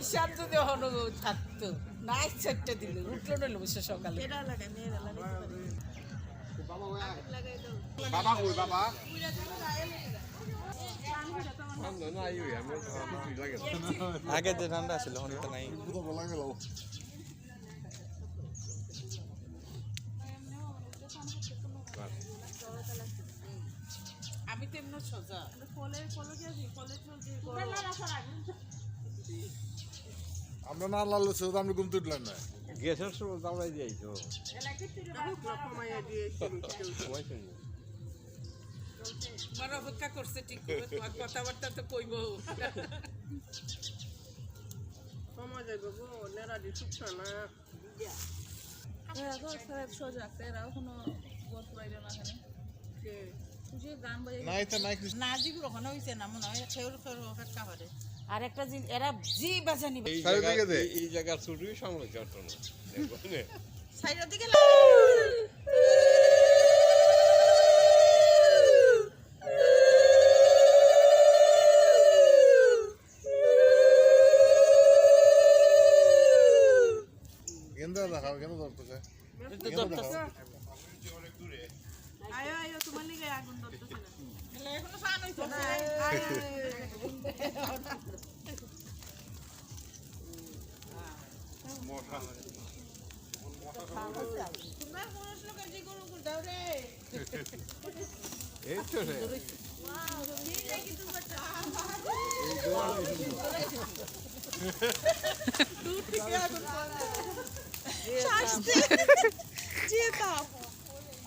ঈশান যদি হলো থাকতো না ইচ্ছাটা দিল উঠলো না বসে সকালে বাবা কই বাবা আগে যে ঠান্ডা ছিল এখন তো নাই আমি তো এমনি সোজা আমরা না লাল সে আমরা ঘুমতে উঠলাম না গ্যাসের সময় দাঁড়াই দিয়েছো আমার অপেক্ষা করছে ঠিক করে তোমার কথাবার্তা তো কইব সময় যাবে গো নেড়াদি শুকছে না সোজা এরা কোনো গল্প পাইলো না এখানে গান বাজে নাই তো নাই কিছু না জি গ্রহণ হইছে না মনে হয় খেউর খেউর অপেক্ষা করে আর একটা জিনিস এরা জি বাজানি এই জায়গার ছুটি সংগ্রহ করতো না সাইডের দিকে গেন্দা দেখাও গেন্দা ধরতেছে আয়ো আয়ো তোমার লিগে আগুন ধরতেছে না এখনো সান হইছে না তোমরা পুরুষ লোক জি গরু গরু দাও রে এই তো রে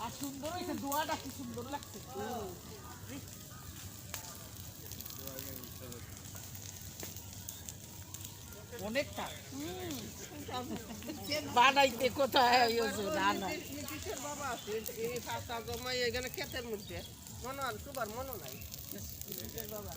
আর সুন্দর হইছে দোয়াটা কি সুন্দর লাগছে অনেকটা বানাইতে কোথায় না না কিসের বাবা আছে এই ফাঁসা জমাই এখানে ক্ষেতের মধ্যে মনে হয় সুবার মনে নাই বাবা